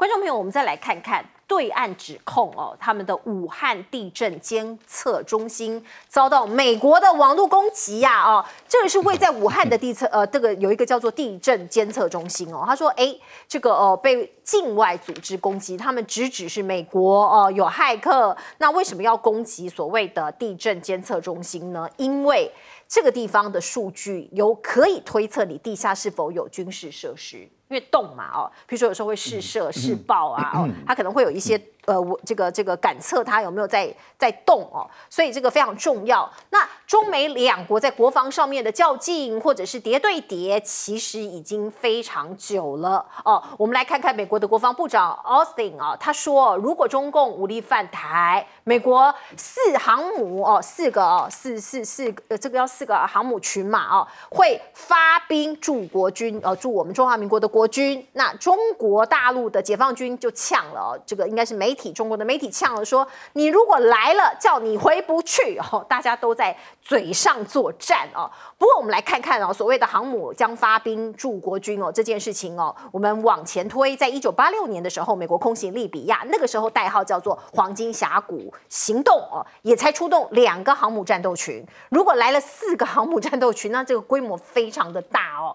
观众朋友，我们再来看看对岸指控他们的武汉地震监测中心遭到美国的网络攻击呀，这个是位在武汉的这个有一个叫做地震监测中心他说，这个被境外组织攻击，他们直指是美国有骇客，那为什么要攻击所谓的地震监测中心呢？因为这个地方的数据可以推测你地下是否有军事设施，因为动嘛比如说有时候会试射、试爆啊它可能会有一些这个感测它有没有在动所以这个非常重要。那中美两国在国防上面的较劲或者是谍对谍，其实已经非常久了我们来看看美国的国防部长 Austin 他说，如果中共武力犯台，美国4航母4个这个要4个航母群嘛会发兵驻国军驻我们中华民国的国军。那中国大陆的解放军就呛了这个应该是中国的媒体呛了，说你如果来了，叫你回不去大家都在嘴上作战不过我们来看看所谓的航母将发兵驻国军这件事情我们往前推，在1986年的时候，美国空袭利比亚，那个时候代号叫做黄金峡谷行动也才出动2个航母战斗群。如果来了4个航母战斗群，那这个规模非常的大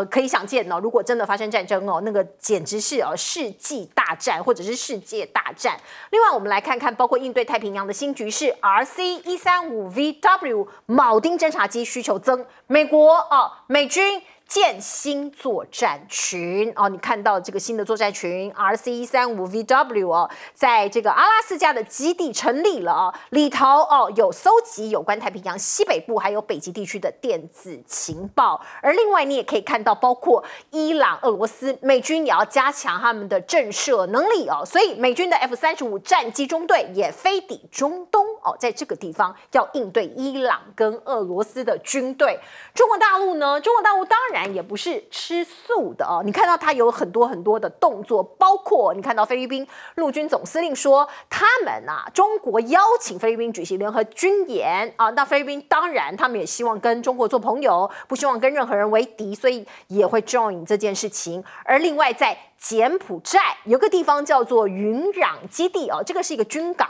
可以想见如果真的发生战争那个简直是世纪大战或者是世界大战。另外我们来看看包括应对太平洋的新局势， RC-135VW 铆钉侦察机需求增，美国美军建新作战群你看到这个新的作战群 RC-135VW 在这个阿拉斯加的基地成立了里头有搜集有关太平洋西北部还有北极地区的电子情报。而另外你也可以看到，包括伊朗、俄罗斯，美军也要加强他们的震慑能力所以美军的 F-35战机中队也飞抵中东在这个地方要应对伊朗跟俄罗斯的军队。中国大陆呢？中国大陆当然也不是吃素的你看到他有很多的动作，包括你看到菲律宾陆军总司令说，他们中国邀请菲律宾举行联合军演那菲律宾当然他们也希望跟中国做朋友，不希望跟任何人为敌，所以也会 join 这件事情。而另外在柬埔寨有个地方叫做云壤基地这个是一个军港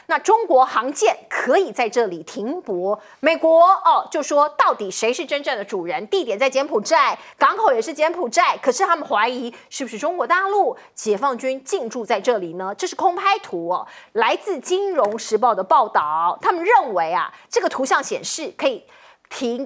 那中国航舰可以在这里停泊。美国就说到底谁是真正的主人？地点在柬埔寨，港口也是柬埔寨，可是他们怀疑是不是中国大陆解放军进驻在这里呢？这是空拍图来自《金融时报》的报道，他们认为这个图像显示可以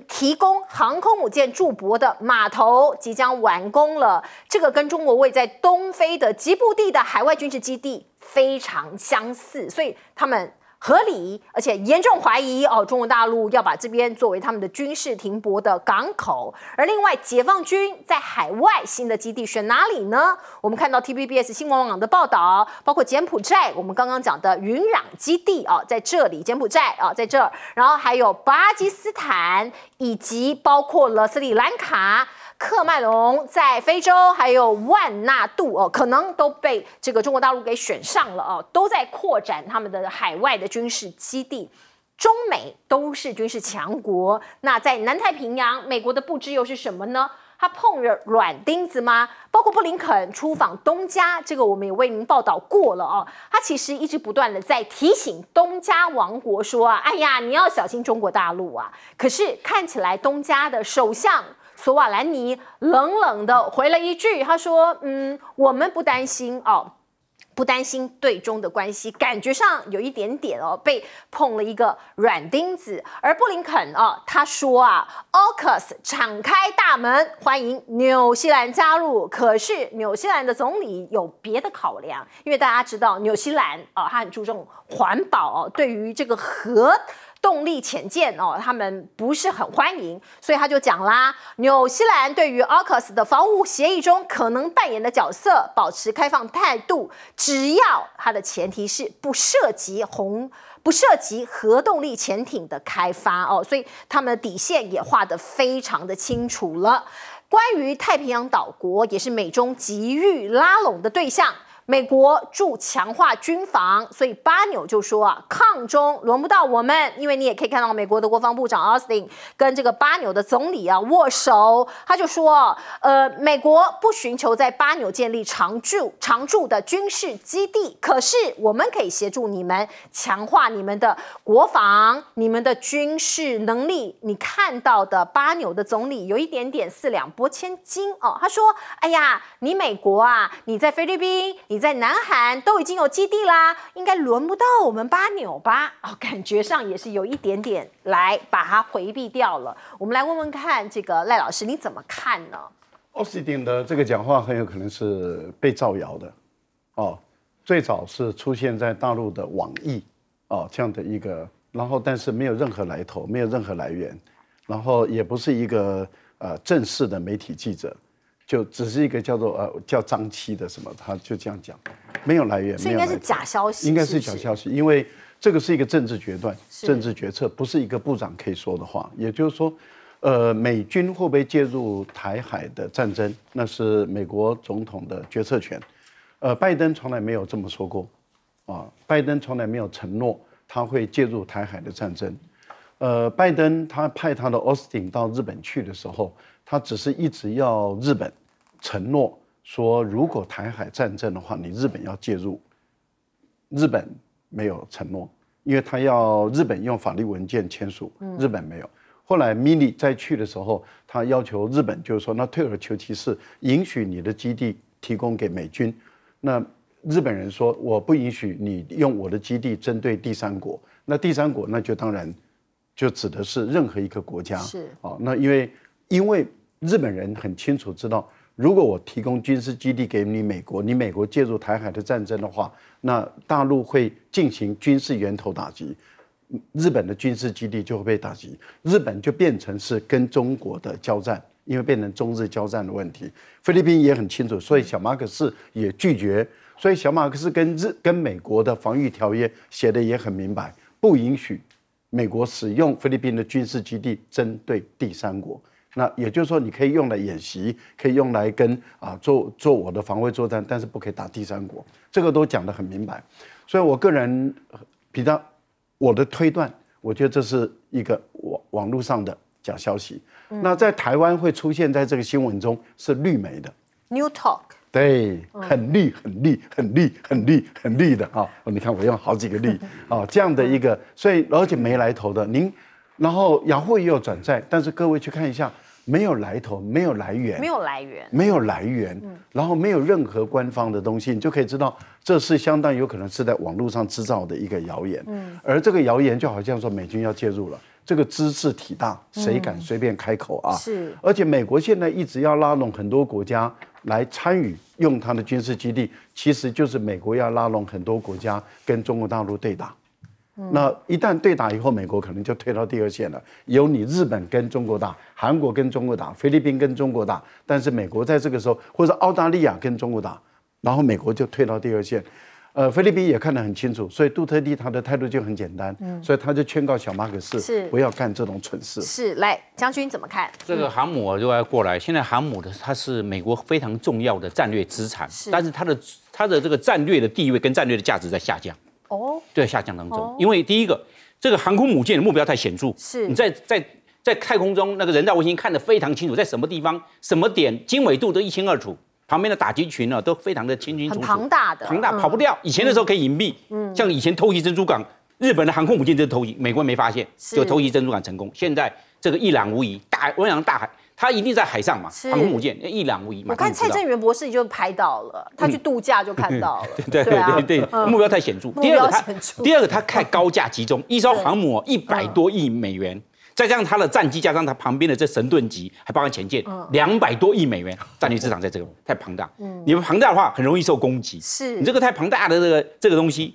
提供航空母舰驻泊的码头即将完工了，这个跟中国位在东非的吉布地的海外军事基地非常相似，所以他们合理而且严重怀疑中国大陆要把这边作为他们的军事停泊的港口。而另外解放军在海外新的基地选哪里呢？我们看到 TVBS 新闻网的报道，包括柬埔寨，我们刚刚讲的云壤基地在这里，柬埔寨在这儿，然后还有巴基斯坦，以及包括了斯里兰卡、喀麦隆在非洲，还有万纳杜可能都被这个中国大陆给选上了都在扩展他们的海外的军事基地。中美都是军事强国，那在南太平洋，美国的布置又是什么呢？他碰了软钉子吗？包括布林肯出访东加，这个我们也为您报道过了他其实一直不断的在提醒东加王国说哎呀，你要小心中国大陆可是看起来东加的首相索瓦兰尼冷冷的回了一句，他说我们不担心不担心对中的关系，感觉上有一点点被碰了一个软钉子。而布林肯他说AUKUS 敞开大门欢迎纽西兰加入，可是纽西兰的总理有别的考量，因为大家知道纽西兰他很注重环保对于这个核动力潜舰他们不是很欢迎，所以他就讲啦，纽西兰对于 AUKUS 的防务协议中可能扮演的角色保持开放态度，只要它的前提是不涉及核动力潜艇的开发所以他们的底线也画得非常的清楚了。关于太平洋岛国，也是美中急欲拉拢的对象，美国驻强化军防，所以巴纽就说啊，抗中轮不到我们，因为你也可以看到美国的国防部长 Austin 跟这个巴纽的总理啊握手，他就说，美国不寻求在巴纽建立常驻的军事基地，可是我们可以协助你们强化你们的国防、你们的军事能力。你看到的巴纽的总理有一点点四两拨千斤哦，他说：“哎呀，你美国啊，你在菲律宾、你在南韩都已经有基地啦，应该轮不到我们巴纽吧？”哦，感觉上也是有一点点来把它回避掉了。我们来问问看，这个赖老师你怎么看呢？奥斯汀的这个讲话很有可能是被造谣的，哦，最早是出现在大陆的网易，哦这样的一个，然后但是没有任何来头，没有任何来源，然后也不是一个正式的媒体记者，就只是一个叫做叫张七的什么，他就这样讲，没有来源，所以应该是假消息，应该是假消息，因为这个是一个政治决断、政治决策，不是一个部长可以说的话，也就是说。美军会不会介入台海的战争？那是美国总统的决策权。拜登从来没有这么说过，啊，拜登从来没有承诺他会介入台海的战争。拜登他派他的 Austin 到日本去的时候，他只是一直要日本承诺说，如果台海战争的话，你日本要介入。日本没有承诺，因为他要日本用法律文件签署，日本没有。后来米利再去的时候，他要求日本就是说，那退而求其次，允许你的基地提供给美军。那日本人说，我不允许你用我的基地针对第三国。那第三国那就当然就指的是任何一个国家。是啊，那因为日本人很清楚知道，如果我提供军事基地给你美国，你美国介入台海的战争的话，那大陆会进行军事源头打击。日本的军事基地就会被打击，日本就变成是跟中国的交战，因为变成中日交战的问题。菲律宾也很清楚，所以小马可仕也拒绝，所以小马可仕跟美国的防御条约写的也很明白，不允许美国使用菲律宾的军事基地针对第三国。那也就是说，你可以用来演习，可以用来跟做我的防卫作战，但是不可以打第三国，这个都讲得很明白。所以我个人比较。我的推断，我觉得这是一个网络上的假消息。那在台湾会出现在这个新闻中是绿媒的 New Talk， 对，很绿的啊！你看我用好几个绿啊，这样的一个，所以而且没来头的。然后雅虎也有转载，但是各位去看一下。没有来头，没有来源，没有来源，然后没有任何官方的东西，你就可以知道这是相当有可能是在网络上制造的一个谣言。而这个谣言就好像说美军要介入了，这个知识体大，谁敢随便开口啊？是，而且美国现在一直要拉拢很多国家来参与用它的军事基地，其实就是美国要拉拢很多国家跟中国大陆对打。那一旦对打以后，美国可能就退到第二线了。由你日本跟中国打，韩国跟中国打，菲律宾跟中国打，但是美国在这个时候，或者澳大利亚跟中国打，然后美国就退到第二线。菲律宾也看得很清楚，所以杜特地他的态度就很简单，所以他就劝告小马可仕不要干这种蠢事。是，来将军怎么看？这个航母就要过来，现在航母它是美国非常重要的战略资产，但是它的这个战略的地位跟战略的价值在下降。对，下降当中，因为第一个，这个航空母舰的目标太显著，是你在太空中那个人造卫星看得非常清楚，在什么地方、什么点，经纬度都一清二楚，旁边的打击群呢都非常的清楚，很庞大，跑不掉。以前的时候可以隐蔽，像以前偷袭珍珠港，日本的航空母舰就是偷袭，美国没发现，就偷袭珍珠港成功。现在这个一览无遗，汪洋大海。它一定在海上嘛，航空母舰一览无遗。我看蔡正元博士就拍到了，他去度假就看到了。对，目标太显著。第二个，它太高价集中，一艘航母100多亿美元，再加上它的战机，加上它旁边的这神盾级，还包含潜舰，200多亿美元战略资产在这个太庞大。你们庞大的话，很容易受攻击。是你这个太庞大的这个东西，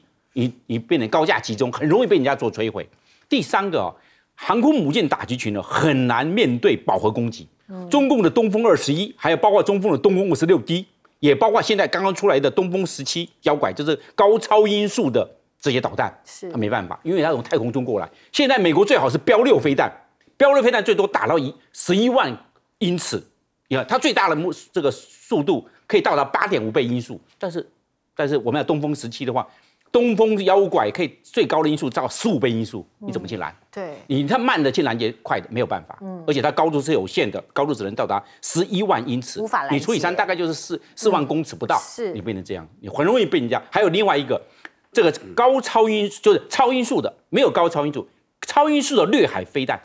你变成高价集中，很容易被人家做摧毁。第三个航空母舰打击群呢，很难面对饱和攻击。中共的东风21，还有包括中共的东风56D，也包括现在刚刚出来的东风17妖拐，就是高超音速的这些导弹，它没办法，因为它从太空中过来。现在美国最好是标6飞弹，标6飞弹最多打到11万英尺，你看它最大的这个速度可以到达8.5倍音速，但是但是我们要东风17的话，东风妖拐可以最高的音速到15倍音速，你怎么去拦？对，它慢的去拦截快的没有办法，而且它高度是有限的，高度只能到达11万英尺，无法拦截你除以3大概就是4万公尺不到，是你变成这样，你很容易被人家。还有另外一个，这个高超音就是超音速的，没有高超音速，超音速的掠海飞弹，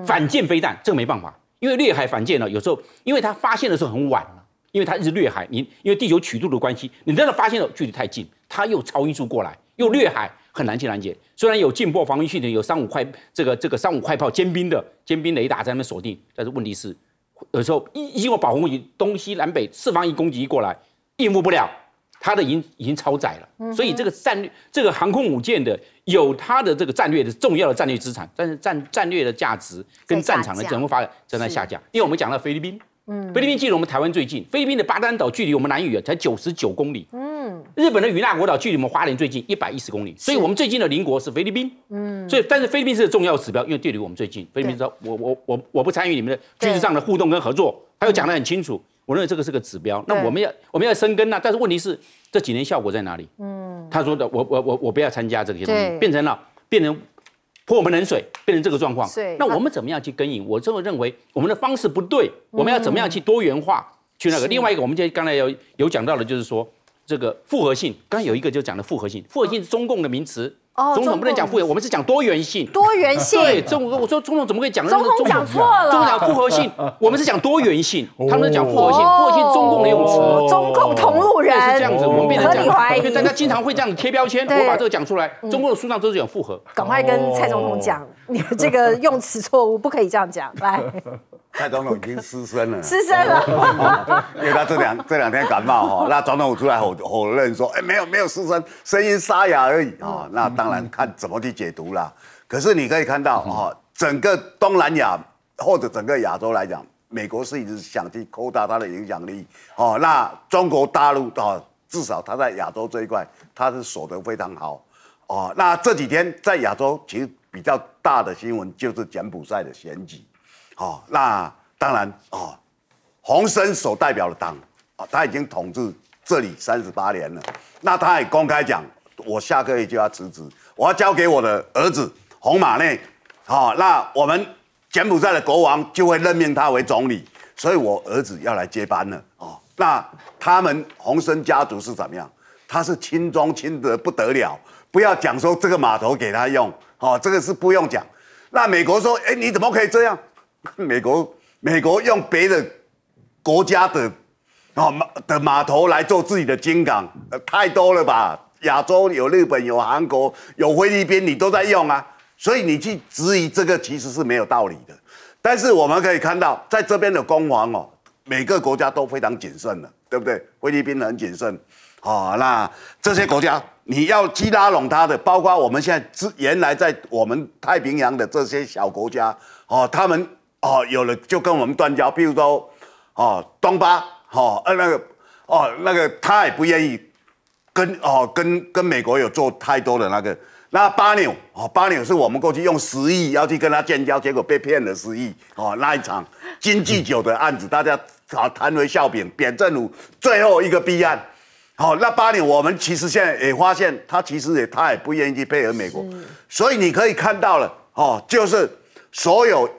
反舰飞弹，这个没办法，因为掠海反舰呢，有时候因为它发现的时候很晚了，因为它一直掠海，因为地球曲度的关系，你真的发现了距离太近，它又超音速过来，又掠海，很难去拦截。虽然有近迫防御系统，有3-5这个3-5快炮尖兵雷达在那边锁定，但是问题是，有时候经过保护攻击，东西南北四方一攻击过来，应付不了。它的已经超载了，所以这个这个航空母舰的有它的这个战略的重要的战略资产，但是战略的价值跟战场的整个发展正在下降。因为我们讲到菲律宾，菲律宾距离我们台湾最近，菲律宾的巴丹岛距离我们南屿才99公里，日本的与那国岛距离我们花莲最近110公里，所以我们最近的邻国是菲律宾，所以但是菲律宾是个重要指标，因为距离我们最近，菲律宾说我不参与你们的军事上的互动跟合作，他又讲得很清楚。我认为这个是个指标，那我们要生根啊，但是问题是这几年效果在哪里？他说的我不要参加这些东西，变成泼我们冷水，变成这个状况。那我们怎么样去跟引？我认为我们的方式不对，我们要怎么样去多元化去那个？另外一个，我们刚才有讲到的，就是说这个复合性，刚才有一个就讲的复合性，复合性是中共的名词。总统不能讲复合，我们是讲多元性。多元性，对，我说总统怎么可以讲？总统讲错了。总统讲复合性，我们是讲多元性，他们是讲复合性。复合性是中共的用词。中共同路人是这样子，我们变成这样，因为大家经常会这样子贴标签。我把这个讲出来，中共的书上都是讲复合。赶快跟蔡总统讲，你这个用词错误，不可以这样讲。来。蔡总统已经失声了，失声了，因为他这两天感冒哈，那总统出来否认说，没有失声，声音沙哑而已啊。那当然看怎么去解读啦。可是你可以看到啊，整个东南亚或者整个亚洲来讲，美国是一直想去扩大它的影响力哦。那中国大陆啊，至少它在亚洲这一块，它是守得非常好哦。那这几天在亚洲其实比较大的新闻就是柬埔寨的选举。那当然洪森所代表的党他已经统治这里38年了。那他也公开讲，我下个月就要辞职，我要交给我的儿子洪马内。那我们柬埔寨的国王就会任命他为总理，所以我儿子要来接班了。那他们洪森家族是怎么样？他是亲中亲得不得了，不要讲说这个码头给他用，这个是不用讲。那美国说，你怎么可以这样？美国用别的国家的码头来做自己的军港，太多了吧？亚洲有日本、有韩国、有菲律宾，你都在用啊，所以你去质疑这个其实是没有道理的。但是我们可以看到，在这边的攻防每个国家都非常谨慎的，对不对？菲律宾很谨慎，那这些国家你要去拉拢他的，包括我们现在原来在我们太平洋的这些小国家，他们。有了就跟我们断交，譬如说，东巴，那个他也不愿意跟美国有做太多的那个。那巴纽是我们过去用10亿要去跟他建交，结果被骗了10亿，那一场金济酒的案子，大家谈为笑柄，扁政府最后一个弊案。那巴纽我们其实现在也发现，他其实他也不愿意去配合美国，所以你可以看到了，就是所有。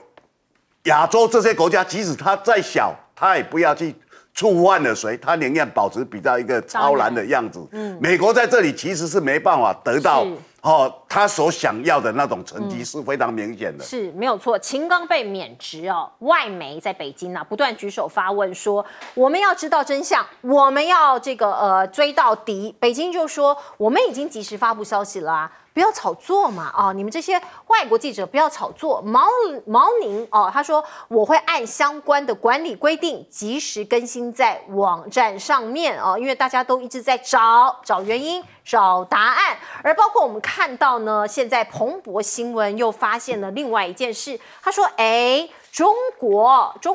亚洲这些国家，即使它再小，它也不要去触犯了谁，它宁愿保持比较一个超然的样子。美国在这里其实是没办法得到他所想要的那种成绩，是非常明显的。是没有错，秦刚被免职外媒在北京不断举手发问说，我们要知道真相，我们要追到底。北京就说，我们已经及时发布消息了不要炒作嘛你们这些外国记者不要炒作。毛宁他说我会按相关的管理规定及时更新在网站上面因为大家都一直在找原因、找答案，而包括我们看到呢，现在彭博新闻又发现了另外一件事，他说中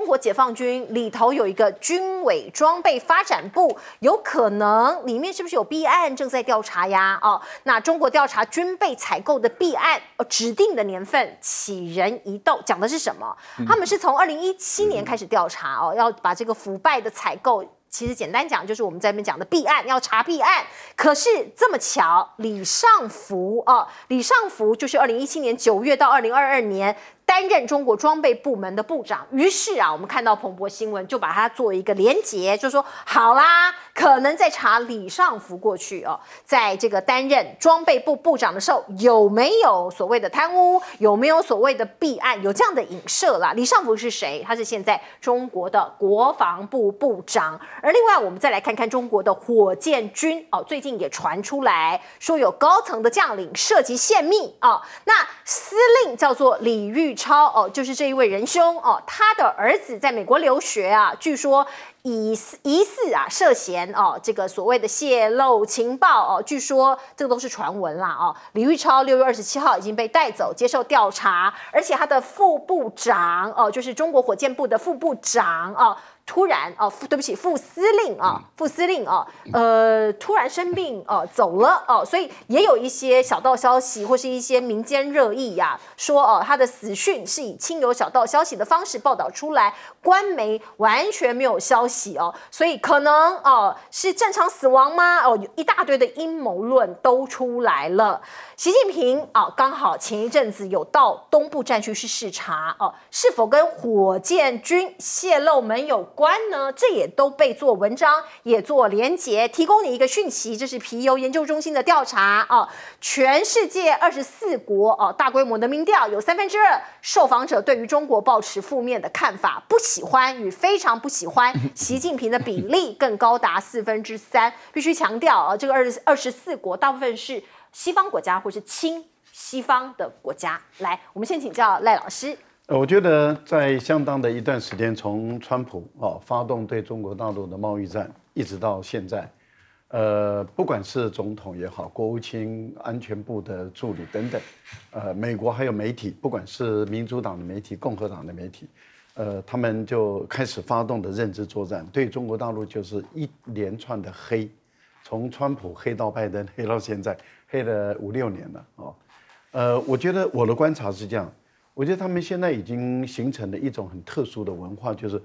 国解放军里头有一个军委装备发展部，有可能里面是不是有弊案正在调查呀？那中国调查军备采购的弊案，指定的年份起人疑窦，讲的是什么？他们是从2017年开始调查要把这个腐败的采购其实简单讲就是我们在那边讲的弊案，要查弊案。可是这么巧，李尚福就是2017年9月到2022年。担任中国装备部门的部长，于是我们看到彭博新闻就把它做一个连结，就说好啦，可能在查李尚福过去在这个担任装备部部长的时候有没有所谓的贪污，有没有所谓的弊案，有这样的影射啦。李尚福是谁？他是现在中国的国防部部长。而另外我们再来看看中国的火箭军最近也传出来说有高层的将领涉及泄密那司令叫做李玉超就是这一位仁兄他的儿子在美国留学据说疑似涉嫌这个所谓的泄露情报据说这个都是传闻啦李玉超6月27号已经被带走接受调查，而且他的副部长就是中国火箭部的副部长突然副司令突然生病走了所以也有一些小道消息或是一些民间热议说他的死讯是以亲友小道消息的方式报道出来，官媒完全没有消息所以可能是正常死亡吗？有一大堆的阴谋论都出来了。习近平刚好前一阵子有到东部战区去视察是否跟火箭军泄露门有关呢？这也都被做文章，也做连结，提供你一个讯息，这是皮尤研究中心的调查全世界24国大规模的民调，有2/3受访者对于中国抱持负面的看法，不喜欢与非常不喜欢习近平的比例更高达3/4。必须强调这个24国大部分是西方国家或是亲西方的国家。来，我们先请教赖老师。我觉得在相当的一段时间，从川普发动对中国大陆的贸易战，一直到现在，不管是总统也好，国务卿、安全部的助理等等，美国还有媒体，不管是民主党的媒体、共和党的媒体，他们就开始发动的认知作战，对中国大陆就是一连串的黑，从川普黑到拜登，黑到现在，黑了5、6年了我觉得我的观察是这样。我觉得他们现在已经形成了一种很特殊的文化，就是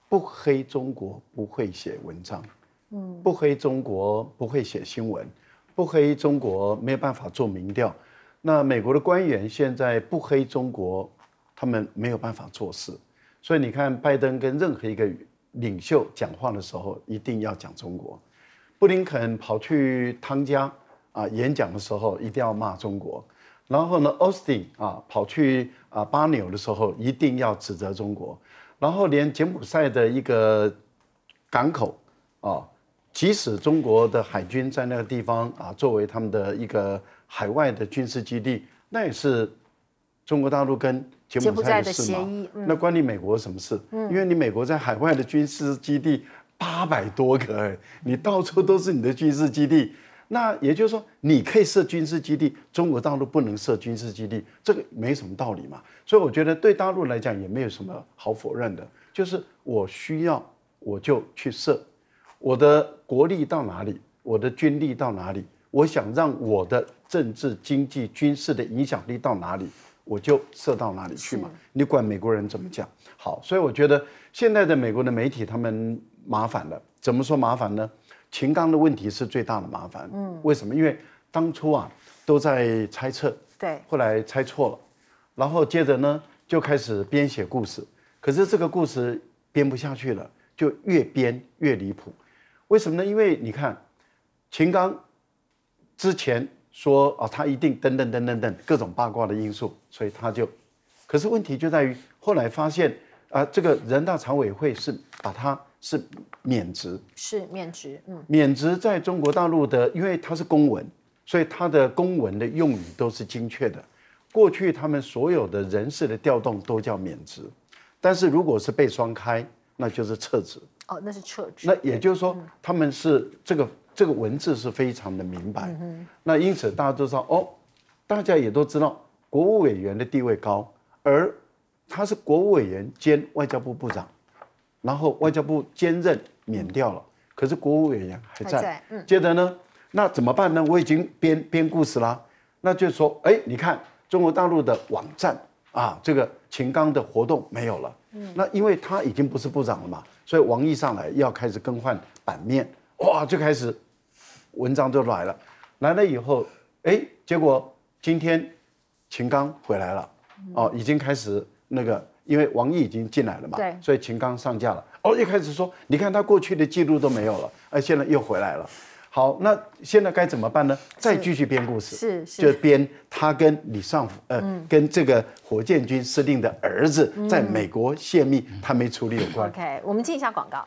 不黑中国不会写文章，不黑中国不会写新闻，不黑中国没有办法做民调。那美国的官员现在不黑中国，他们没有办法做事。所以你看，拜登跟任何一个领袖讲话的时候，一定要讲中国。布林肯跑去汤加演讲的时候，一定要骂中国。然后呢 ，Austin 跑去巴纽的时候，一定要指责中国。然后连柬埔寨的一个港口即使中国的海军在那个地方作为他们的一个海外的军事基地，那也是中国大陆跟柬埔寨的事嘛。那关你美国什么事？因为你美国在海外的军事基地800多个，你到处都是你的军事基地。那也就是说，你可以设军事基地，中国大陆不能设军事基地，这个没什么道理嘛。所以我觉得对大陆来讲也没有什么好否认的，就是我需要我就去设，我的国力到哪里，我的军力到哪里，我想让我的政治、经济、军事的影响力到哪里，我就设到哪里去嘛。你管美国人怎么讲？好，所以我觉得现在的美国的媒体他们麻烦了，怎么说麻烦呢？秦刚的问题是最大的麻烦，为什么？因为当初都在猜测，对，后来猜错了，然后接着呢就开始编写故事，可是这个故事编不下去了，就越编越离谱。为什么呢？因为你看，秦刚之前说他一定等等各种八卦的因素，所以他就，可是问题就在于后来发现这个人大常委会是把他是免职，是免职，免职在中国大陆的，因为它是公文，所以它的公文的用语都是精确的。过去他们所有的人事的调动都叫免职，但是如果是被双开，那就是撤职。那是撤职。那也就是说，他们是这个文字是非常的明白。那因此大家都知道大家也都知道，国务委员的地位高，而他是国务委员兼外交部部长。然后外交部兼任免掉了，可是国务委员还在。接着呢，那怎么办呢？我已经编故事啦，那就说，你看中国大陆的网站这个秦刚的活动没有了，那因为他已经不是部长了嘛，所以王毅上来要开始更换版面，哇，就开始文章就来了。来了以后，结果今天秦刚回来了，已经开始那个，因为王毅已经进来了嘛，对，所以秦刚上架了。一开始说，你看他过去的记录都没有了，现在又回来了。好，那现在该怎么办呢？再继续编故事，就编他跟李尚福，跟这个火箭军司令的儿子在美国泄密，他没处理有关。OK， 我们进一下广告。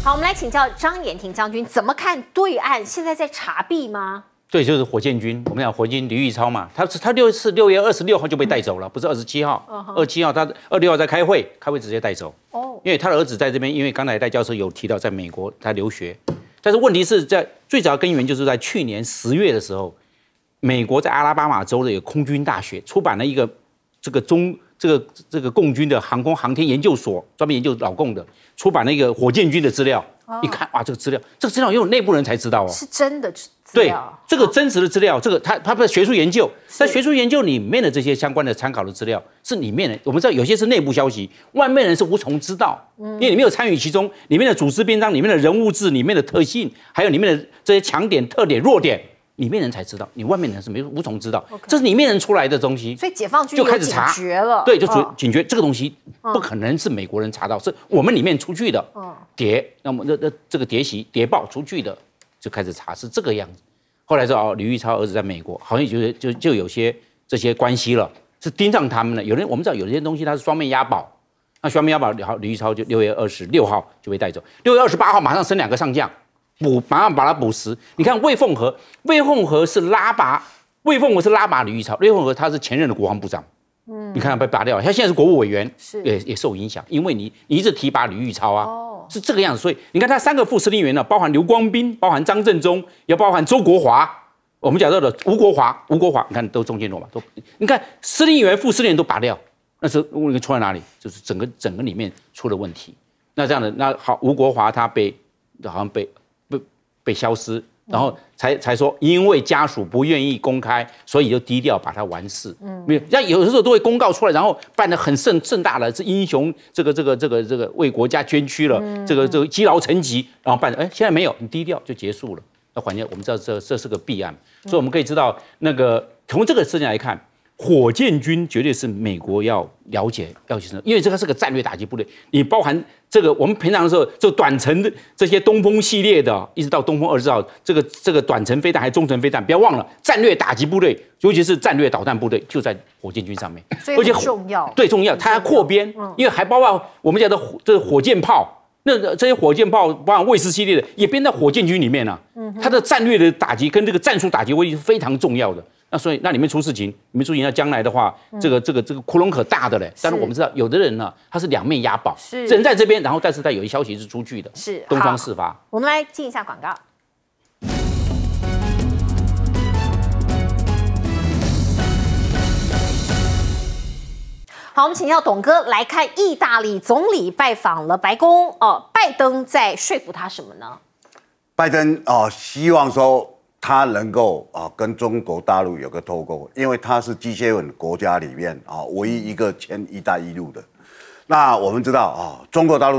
好，我们来请教张延廷将军，怎么看对岸现在在查弊吗？对，就是火箭军。我们讲火箭军李玉超嘛，他6月26号就被带走了，不是27号，27号他26号在开会直接带走。因为他的儿子在这边，因为刚才戴教授有提到在美国他留学，但是问题是在最早根源就是在去年10月的时候，美国在阿拉巴马州的有空军大学出版了一个这个共军的航空航天研究所专门研究老共的出版了一个火箭军的资料，一看哇，这个资料因为内部人才知道是真的资料。对，这个真实的资料，这个他的学术研究，在学术研究里面的这些相关的参考的资料是里面的，我们知道有些是内部消息，外面人是无从知道，因为你没有参与其中，里面的组织编章、里面的人物志、里面的特性，还有里面的这些强点、特点、弱点。里面人才知道，你外面人是无从知道，这是里面人出来的东西，所以解放军就开始查了，对，就警觉这个东西不可能是美国人查到，是我们里面出去的谍，那么这个谍报出去的，就开始查是这个样子。后来说李玉超儿子在美国，好像就有些这些关系了，是盯上他们了。我们知道有些东西它是双面押宝，那双面押宝，李玉超就6月26号就被带走，6月28号马上升2个上将。马上把他补实。你看魏凤和是拉拔李玉超，魏凤和他是前任的国防部长，你看被拔掉了，他现在是国务委员，也受影响，因为你一直提拔李玉超啊，是这个样子。所以你看他3个副司令员呢，包含刘光斌，包含张振中，也包含周国华，我们讲到的吴国华，你看都中间落嘛，你看司令员、副司令员都拔掉，那是问题出在哪里？就是整个里面出了问题。那这样的那好，吴国华他好像被消失，然后才说，因为家属不愿意公开，所以就低调把它完事。没有，那有的时候都会公告出来，然后办得很盛大的，是英雄这个为国家捐躯了，这个积劳成疾，然后办，现在没有，你低调就结束了。那环境我们知道这是个弊案，所以我们可以知道从这个事情来看。火箭军绝对是美国要了解，因为这个是个战略打击部队。你包含这个，我们平常的时候就短程的这些东风系列的，一直到东风20号，这个短程飞弹还是中程飞弹，不要忘了战略打击部队，尤其是战略导弹部队就在火箭军上面，所以很重要。对，重要，它要扩编，因为还包括我们讲的这火箭炮。那这些火箭炮，包含卫士系列的，也编在火箭军里面了。它的战略的打击跟这个战术打击威力是非常重要的。那所以那里面出事情，那将来的话，这个窟窿可大的嘞。但是我们知道，有的人呢，他是两面押宝，人在这边，然后但是他有一消息是出去的，是东窗事发。我们来进一下广告。好，我们请教董哥来看，意大利总理拜访了白宫，拜登在说服他什么呢？拜登希望说他能够跟中国大陆有个脱钩，因为他是 G7 国家里面唯一一个签“一带一路”的。那我们知道中国大陆。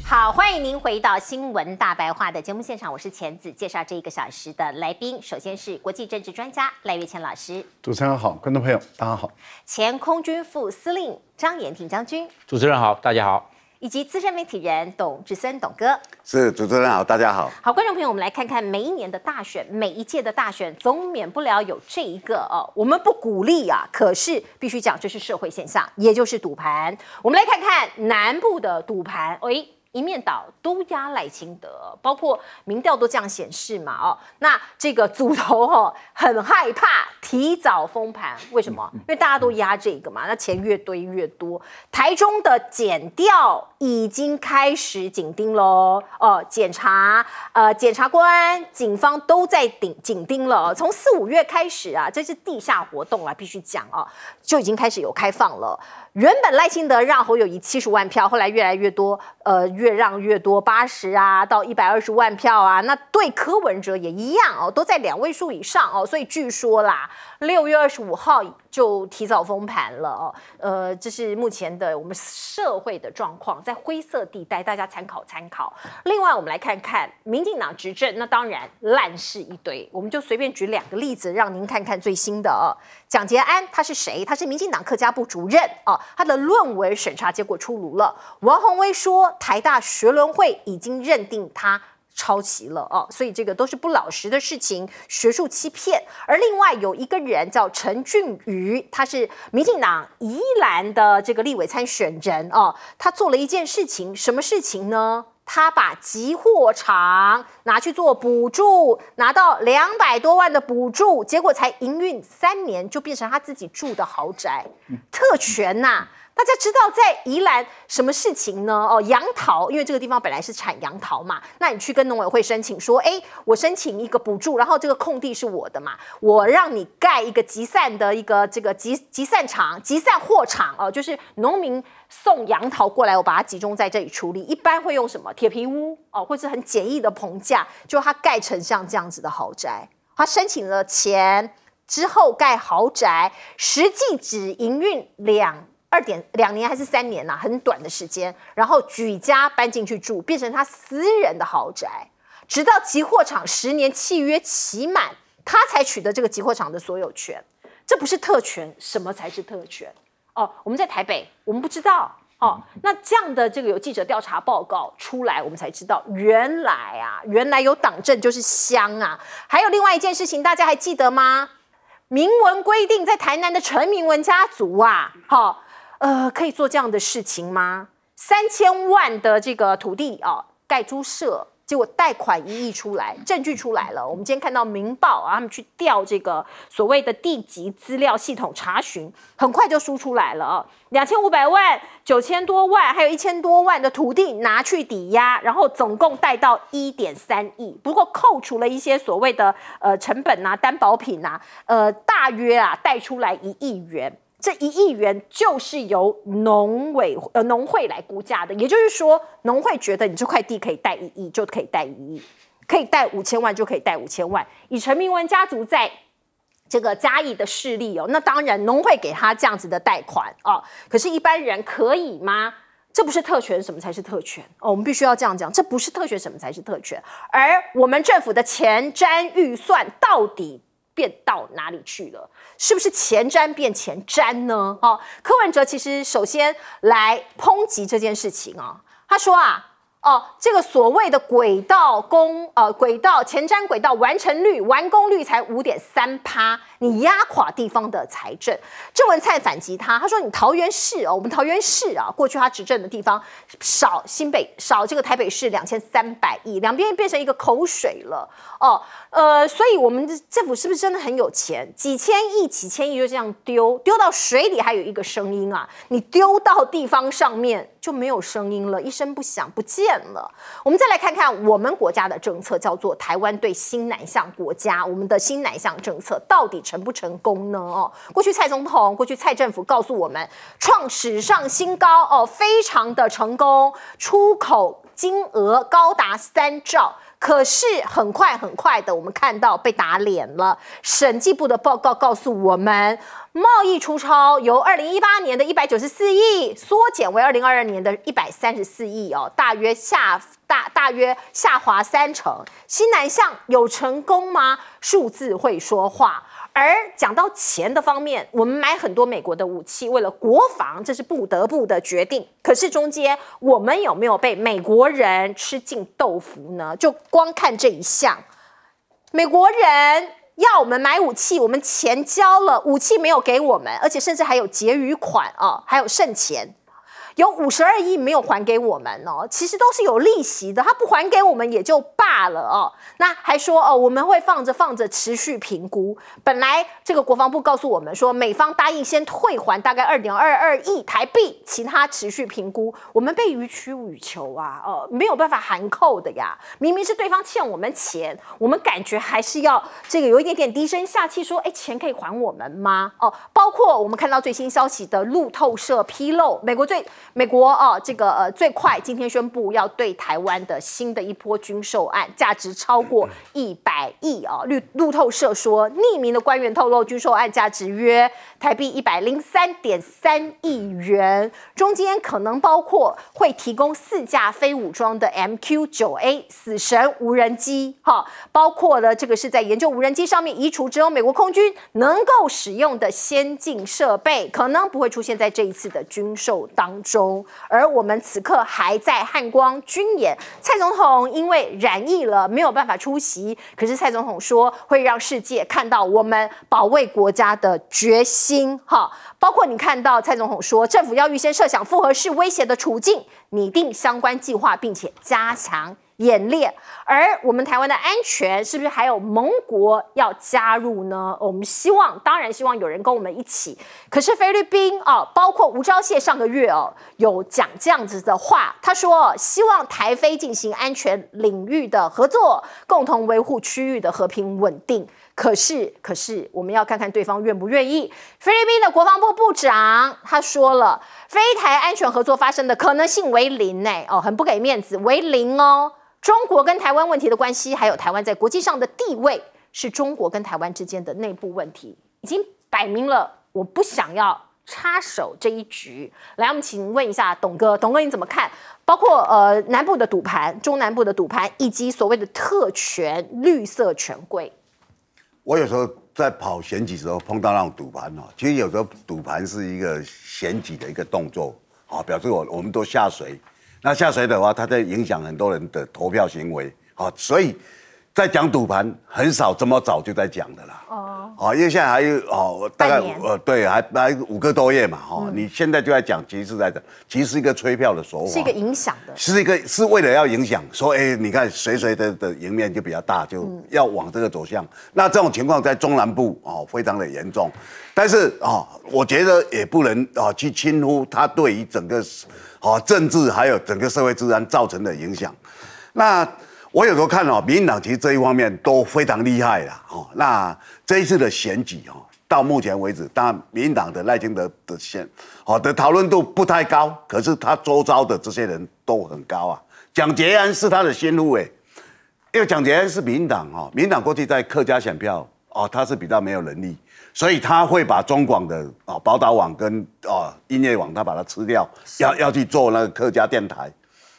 好，欢迎您回到新闻大白话的节目现场，我是钱子，介绍这1个小时的来宾。首先是国际政治专家赖岳谦老师，主持人好，观众朋友大家好；前空军副司令张延廷将军，主持人好，大家好；以及资深媒体人董志森董哥，是主持人好，大家好。好，观众朋友，我们来看看每一年的大选，每一届的大选总免不了有这一个我们不鼓励啊，可是必须讲这是社会现象，也就是赌盘。我们来看看南部的赌盘，一面倒都压赖清德，包括民调都这样显示嘛，那这个组头很害怕提早封盘，为什么？因为大家都压这个嘛，那钱越堆越多。台中的检调已经开始紧盯喽。检察官、警方都在紧盯了。从4、5月开始啊，这是地下活动啊，必须讲啊，就已经开始有开放了。原本赖清德让侯友宜70万票，后来越来越多，越让越多，80啊到120万票啊。那对柯文哲也一样哦，都在2位数以上哦。所以据说啦，6月25号就提早封盘了哦。这是目前的我们社会的状况，在灰色地带，大家参考参考。另外，我们来看看民进党执政，那当然烂事一堆，我们就随便举2个例子，让您看看最新的哦。蒋捷安他是谁？他是民进党客家部主任哦。他的论文审查结果出炉了，王宏威说台大学伦会已经认定他抄袭了哦，所以这个都是不老实的事情，学术欺骗。而另外有一个人叫陈俊瑜，他是民进党宜兰的这个立委参选人哦，他做了一件事情，什么事情呢？他把集货场拿去做补助，拿到200多万的补助，结果才营运3年就变成他自己住的豪宅，特权呐！大家知道在宜兰什么事情呢？杨桃，因为这个地方本来是产杨桃嘛，那你去跟农委会申请说，我申请一个补助，然后这个空地是我的嘛，我让你盖一个集散的一个这个集散场、集散货场就是农民送杨桃过来，我把它集中在这里处理。一般会用什么铁皮屋或是很简易的棚架，就它盖成像这样子的豪宅。他申请了钱之后盖豪宅，实际只营运2年还是3年很短的时间，然后举家搬进去住，变成他私人的豪宅，直到集货场10年契约期满，他才取得这个集货场的所有权。这不是特权，什么才是特权？我们在台北，我们不知道那这样的这个有记者调查报告出来，我们才知道原来有党政就是香啊。还有另外一件事情，大家还记得吗？明文规定，在台南的陈明文家族可以做这样的事情吗？3000万的这个土地盖猪舍，结果贷款1亿出来，证据出来了。我们今天看到《民报》他们去调这个所谓的地籍资料系统查询，很快就输出来了2500万、9000多万，还有1000多万的土地拿去抵押，然后总共贷到1.3亿。不过扣除了一些所谓的成本担保品大约贷出来1亿元。这1亿元就是由农会来估价的，也就是说，农会觉得你这块地可以贷1亿，就可以贷1亿，可以贷5000万就可以贷5000万。以陈明文家族在这个嘉义的势力那当然农会给他这样子的贷款可是一般人可以吗？这不是特权，什么才是特权？我们必须要这样讲，这不是特权，什么才是特权？而我们政府的前瞻预算到底变到哪里去了？是不是前瞻变前瞻呢？柯文哲其实首先来抨击这件事情他说这个所谓的前瞻轨道完成率、完工率才5.3%，你压垮地方的财政。郑文灿反击他说你桃园市我们桃园市过去他执政的地方少这个台北市2300亿，两边变成一个口水了所以我们政府是不是真的很有钱？几千亿就这样丢到水里，还有一个声音你丢到地方上面就没有声音了，一声不响不见了。我们再来看看我们国家的政策，叫做台湾对新南向国家，我们的新南向政策到底成不成功呢？过去蔡总统、过去蔡政府告诉我们，创史上新高非常的成功，出口金额高达3兆。可是很快的，我们看到被打脸了。审计部的报告告诉我们，贸易出超由2018年的194亿缩减为2022年的134亿大约下滑30%。新南向有成功吗？数字会说话。而讲到钱的方面，我们买很多美国的武器，为了国防，这是不得不的决定。可是中间我们有没有被美国人吃尽豆腐呢？就光看这一项，美国人要我们买武器，我们钱交了，武器没有给我们，而且甚至还有结余款还有剩钱。有52亿没有还给我们哦，其实都是有利息的，他不还给我们也就罢了哦。那还说哦，我们会放着持续评估。本来这个国防部告诉我们说，美方答应先退还大概2.22亿台币，其他持续评估。我们被予取予求啊，没有办法含扣的呀。明明是对方欠我们钱，我们感觉还是要这个有一点点低声下气说，哎，钱可以还我们吗？哦，包括我们看到最新消息的路透社披露，美国最快今天宣布要对台湾的新的一波军售案，价值超过100亿啊！路透社说，匿名的官员透露，军售案价值约台币103.3亿元，中间可能包括会提供4架非武装的 MQ-9A 死神无人机，包括了这个是在研究无人机上面移除只有美国空军能够使用的先进设备，可能不会出现在这一次的军售当中。而我们此刻还在汉光军演，蔡总统因为染疫了没有办法出席，可是蔡总统说会让世界看到我们保卫国家的决心。包括你看到蔡总统说，政府要预先设想复合式威胁的处境，拟定相关计划，并且加强演练。而我们台湾的安全是不是还有盟国要加入呢？我们当然希望有人跟我们一起。可是菲律宾包括吴钊燮上个月有讲这样子的话，他说希望台菲进行安全领域的合作，共同维护区域的和平稳定。可是我们要看看对方愿不愿意。菲律宾的国防部部长他说了，菲台安全合作发生的可能性为零很不给面子，为零哦。中国跟台湾问题的关系，还有台湾在国际上的地位，是中国跟台湾之间的内部问题，已经摆明了我不想要插手这一局。来，我们请问一下董哥你怎么看？包括南部的赌盘、中南部的赌盘，以及所谓的特权绿色权贵。我有时候在跑选举的时候碰到那种赌盘其实有时候赌盘是一个选举的一个动作表示我们都下水。那下水的话，它在影响很多人的投票行为，所以在讲赌盘很少这么早就在讲的啦。因为现在还有大概对，还5个多月嘛，你现在就在讲，其实是在讲，其实是一个催票的手法，是一个影响的，是为了要影响，说你看谁的赢面就比较大，就要往这个走向。那这种情况在中南部非常的严重，但是我觉得也不能去轻忽它对于整个政治还有整个社会治安造成的影响。那我有时候看民进党其实这一方面都非常厉害啦。那这一次的选举到目前为止，当然民进党的赖清德的讨论度不太高，可是他周遭的这些人都很高啊。蒋捷安是他的先锋因为蒋捷安是民进党民进党过去在客家选票他是比较没有能力，所以他会把中广的宝岛网跟音乐网他把它吃掉，要去做那个客家电台。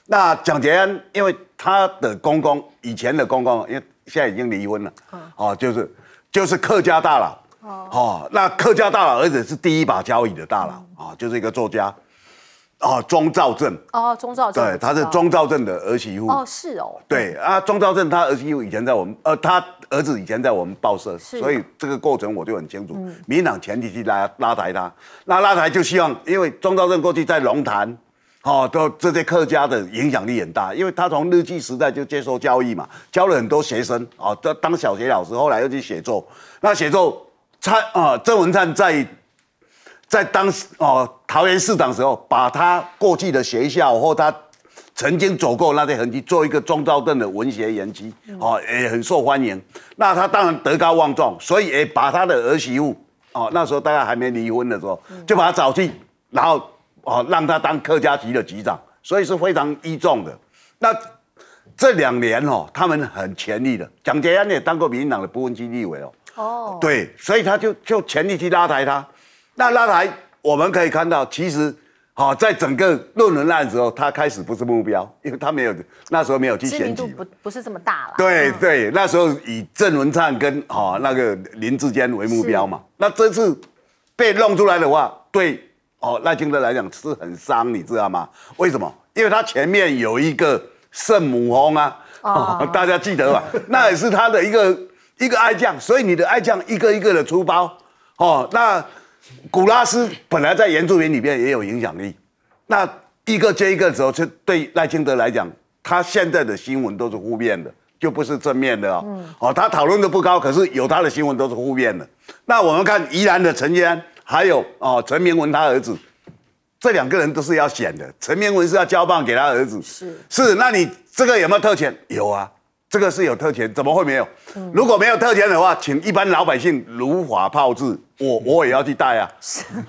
那蒋捷安因为他的公公以前的公公，因为现在已经离婚了，就是客家大佬那客家大佬儿子是第一把交椅的大佬就是一个作家钟兆政钟兆政，对，他是钟兆政的儿媳妇是对钟兆政他儿媳妇以前在我们他儿子以前在我们报社，所以这个过程我就很清楚，民进党前提去拉抬他，那拉抬就希望，因为钟兆政过去在龙潭。都这些客家的影响力很大，因为他从日据时代就接受教育嘛，教了很多学生当小学老师，后来又去写作。那写作，郑文灿在当桃园市长的时候，把他过去的学校或他曾经走过那些痕迹，做一个钟兆政的文学园区，也很受欢迎。那他当然德高望重，所以也把他的儿媳妇那时候大概还没离婚的时候，就把他找去，然后。让他当客家局的局长，所以是非常倚重的。那这2年他们很全力的。蒋捷安也当过民进党的不分区立委对，所以他就全力去拉抬他。那拉抬我们可以看到，其实在整个论文案的时候，他开始不是目标，因为他那时候没有去选举，知名度不是这么大了。对，那时候以郑文灿跟那个林智坚为目标嘛。那这次被弄出来的话，对。赖清德来讲是很伤，你知道吗？为什么？因为他前面有一个圣母峰大家记得吧？那也是他的一个爱将，所以你的爱将一个一个的出包那古拉斯本来在原住民里面也有影响力，那一个接一个走，是对赖清德来讲，他现在的新闻都是负面的，就不是正面的哦。他讨论度不高，可是有他的新闻都是负面的。那我们看宜兰的陈建安，还有陈明文他儿子，这2个人都是要选的。陈明文是要交棒给他儿子，是。那你这个有没有特权？有啊。这个是有特权，怎么会没有？如果没有特权的话，请一般老百姓如法炮制，我也要去带啊，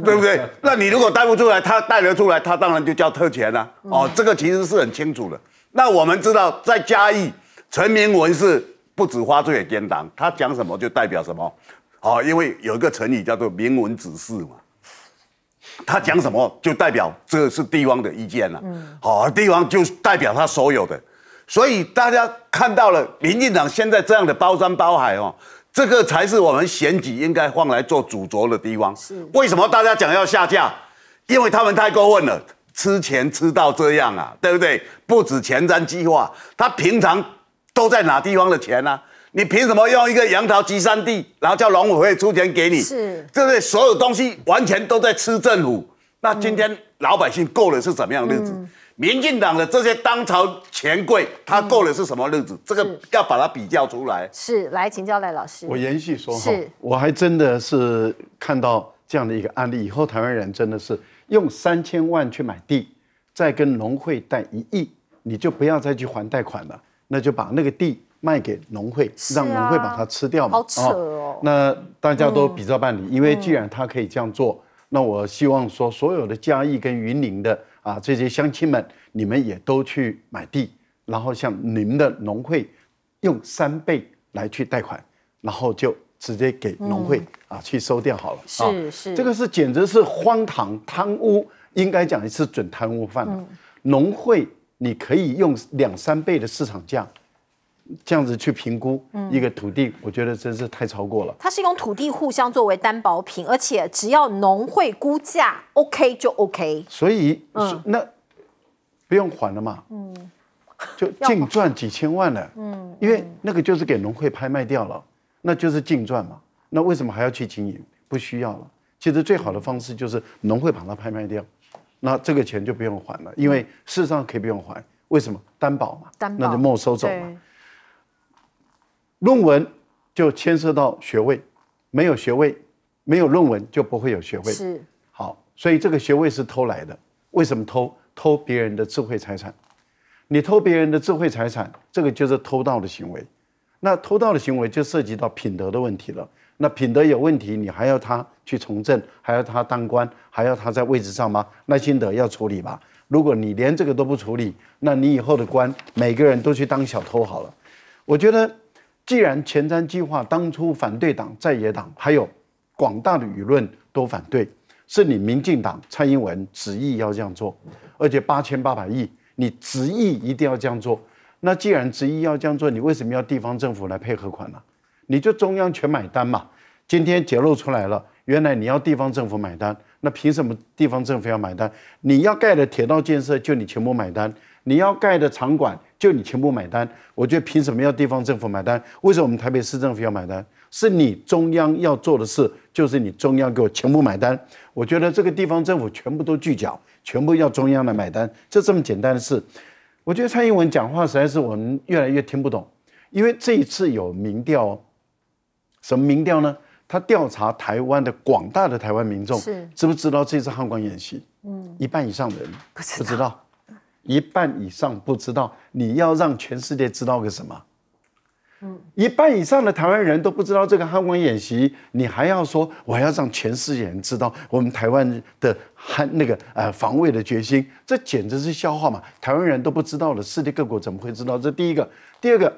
对不对？那你如果带不出来，他带得出来，他当然就叫特权啊。这个其实是很清楚的。那我们知道，在嘉义，陈明文是不止发罪也颠倒，他讲什么就代表什么。因为有一个成语叫做明文指示嘛，他讲什么就代表这是地方的意见了。地方就代表他所有的。所以大家看到了民进党现在这样的包山包海这个才是我们选举应该放来做主轴的地方。为什么大家讲要下架？因为他们太过分了，吃钱吃到这样啊，对不对？不止前瞻计划，他平常都在哪地方的钱啊？你凭什么用一个杨桃集散地，然后叫农委会出钱给你？对不对？所有东西完全都在吃政府。那今天老百姓过的是什么样的日子？民进党的这些当朝权贵，他过的是什么日子？这个要把它比较出来。来请教赖老师。我延续说我还真的是看到这样的一个案例，以后台湾人真的是用3000万去买地，再跟农会贷1亿，你就不要再去还贷款了，那就把那个地卖给农会，让农会把它吃掉嘛。好扯哦。那大家都比照办理，因为既然他可以这样做，那我希望说所有的嘉义跟云林的这些乡亲们，你们也都去买地，然后向你们的农会用3倍来去贷款，然后就直接给农会去收掉好了。是，这个是简直是荒唐贪污，应该讲是准贪污犯了。农会你可以用2-3倍的市场价，这样子去评估一个土地，我觉得真是太超过了。它是用土地互相作为担保品，而且只要农会估价 OK 就 OK。所以那不用还了嘛，就净赚几千万了。因为那个就是给农会拍卖掉了，那就是净赚嘛。那为什么还要去经营？不需要了。其实最好的方式就是农会把它拍卖掉，那这个钱就不用还了，因为事实上可以不用还。为什么？担保嘛，那就没收走嘛。论文就牵涉到学位，没有学位，没有论文就不会有学位。好，所以这个学位是偷来的。为什么偷？偷别人的智慧财产。你偷别人的智慧财产，这个就是偷盗的行为。那偷盗的行为就涉及到品德的问题了。那品德有问题，你还要他去从政，还要他当官，还要他在位置上吗？赖清德要处理吧。如果你连这个都不处理，那你以后的官每个人都去当小偷好了。我觉得既然前瞻计划当初反对党在野党还有广大的舆论都反对，是你民进党蔡英文执意要这样做，而且8800亿，你执意一定要这样做。那既然执意要这样做，你为什么要地方政府来配合款呢？你就中央全买单嘛。今天揭露出来了，原来你要地方政府买单，那凭什么地方政府要买单？你要盖的铁道建设就你全部买单，你要盖的场馆就你全部买单。我觉得凭什么要地方政府买单？为什么我们台北市政府要买单？是你中央要做的事，就是你中央给我全部买单。我觉得这个地方政府全部都拒缴，全部要中央来买单，这么简单的事。我觉得蔡英文讲话实在是我们越来越听不懂，因为这一次有民调什么民调呢？他调查台湾的广大的台湾民众，知不知道这次汉光演习？一半以上的人不知道，一半以上不知道。你要让全世界知道个什么？一半以上的台湾人都不知道这个汉光演习，你还要说我要让全世界人知道我们台湾的防卫的决心，这简直是笑话嘛！台湾人都不知道了，世界各国怎么会知道？这第一个。第二个，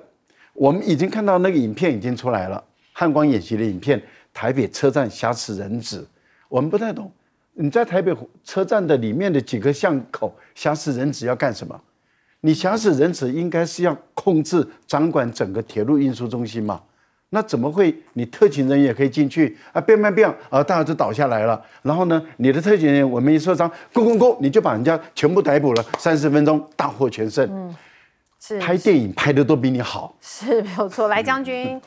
我们已经看到那个影片已经出来了，汉光演习的影片，台北车站挟持人质，我们不太懂，你在台北车站的里面的几个巷口挟持人质要干什么？你挟持人质应该是要控制、掌管整个铁路运输中心嘛？那怎么会你特勤人员也可以进去啊？大家就倒下来了。然后呢，你的特勤人员我们一受伤，咕，你就把人家全部逮捕了，30分钟大获全胜。拍电影拍的都比你好，是没有错。来，将军，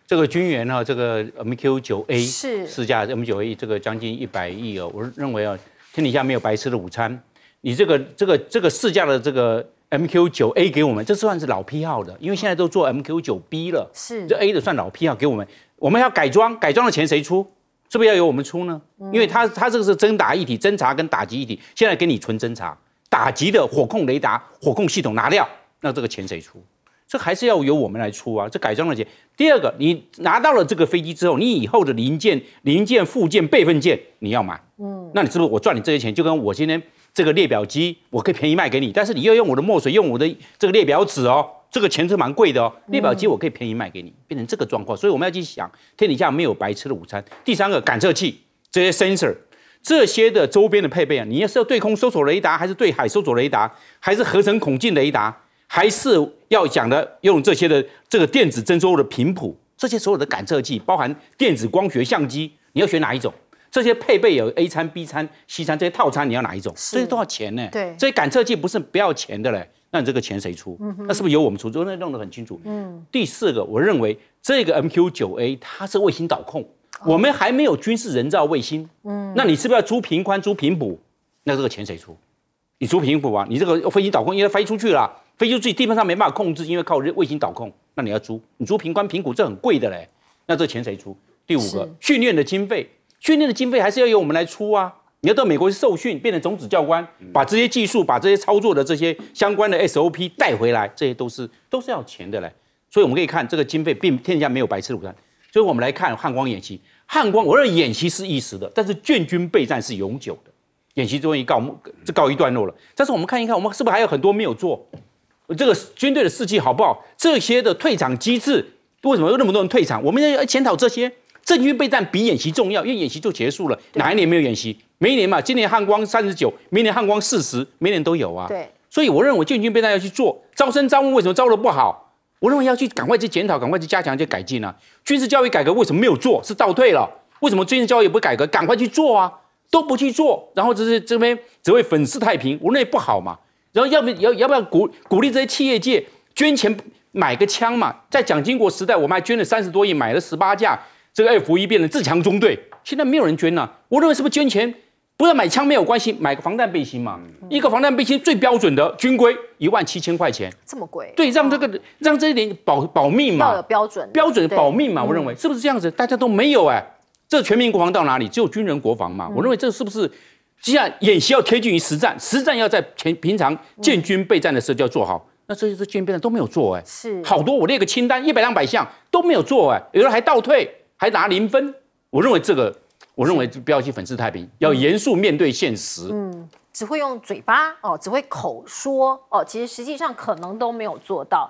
这个军援呢，这个 MQ9A 是4架 M9A 这个将近100亿哦，我认为啊，天底下没有白吃的午餐。你这个试驾的这个 MQ9A 给我们，这算是老批号的，因为现在都做 MQ9B 了，是这 A 的算老批号给我们，我们要改装，改装的钱谁出？是不是要由我们出呢？因为它这个是侦打一体，侦查跟打击一体，现在给你纯侦查，打击的火控雷达、火控系统拿掉，那这个钱谁出？这还是要由我们来出啊，这改装的钱。第二个，你拿到了这个飞机之后，你以后的零件、附件、备份件你要买，那你是不是我赚你这些钱，就跟我今天这个列表机，我可以便宜卖给你，但是你要用我的墨水，用我的这个列表纸哦，这个钱是蛮贵的哦。列表机我可以便宜卖给你，变成这个状况，所以我们要去想，天底下没有白吃的午餐。第三个，感测器这些 sensor。这些的周边的配备啊，你要是要对空搜索雷达，还是对海搜索雷达，还是合成孔径雷达，还是要讲的用这些的这个电子征收的频谱，这些所有的感测器，包含电子光学相机，你要选哪一种？这些配备有 A 餐、B 餐、C 餐这些套餐，你要哪一种？这些都要钱呢。对，这些感测器不是不要钱的嘞，那你这个钱谁出？那是不是由我们出？这弄得很清楚。第四个，我认为这个 MQ9A 它是卫星导控。我们还没有军事人造卫星，那你是不是要租频宽、租频谱？那这个钱谁出？你租频谱啊？你这个飞行导控因为飞出去了，飞出去地面上没办法控制，因为靠卫星导控，那你要租，你租频宽、频谱这很贵的嘞，那这钱谁出？第五个，训练的经费，训练的经费还是要由我们来出啊。你要到美国去受训，变成种子教官，把这些技术、把这些操作的这些相关的 SOP 带回来，这些都是要钱的嘞。所以我们可以看这个经费，并天下没有白吃的午餐。所以我们来看汉光演习。汉光，我认为演习是一时的，但是建军备战是永久的。演习终于告一段落了，但是我们看一看，我们是不是还有很多没有做？这个军队的士气好不好？这些的退场机制，为什么有那么多人退场？我们要检讨这些。建军备战比演习重要，因为演习就结束了，哪一年没有演习？每一年嘛，今年汉光39，明年汉光40，每年都有啊。对，所以我认为建军备战要去做，招生招募为什么招得不好？我认为要去赶快去检讨，赶快去加强、去改进啊！军事教育改革为什么没有做？是倒退了。为什么军事教育不改革？赶快去做啊！都不去做，然后这边只会粉饰太平，我认为不好嘛。然后要不要鼓励这些企业界捐钱买个枪嘛？在蒋经国时代，我们还捐了30多亿，买了18架这个F1变成自强中队。现在没有人捐了，我认为是不是捐钱？不要买枪没有关系，买个防弹背心嘛。一个防弹背心最标准的军规17000块钱，这么贵？对，让这一点保命嘛，要有标准保命嘛。我认为是不是这样子？大家都没有这全民国防到哪里？只有军人国防嘛。我认为这是不是既然演习要贴近于实战，实战要在平常建军备战的时候就要做好。那这些建军备战都没有做是好多我列个清单100-200项都没有做有人还倒退，还拿0分。我认为不要去粉饰太平，要严肃面对现实。只会用嘴巴只会口说其实实际上可能都没有做到。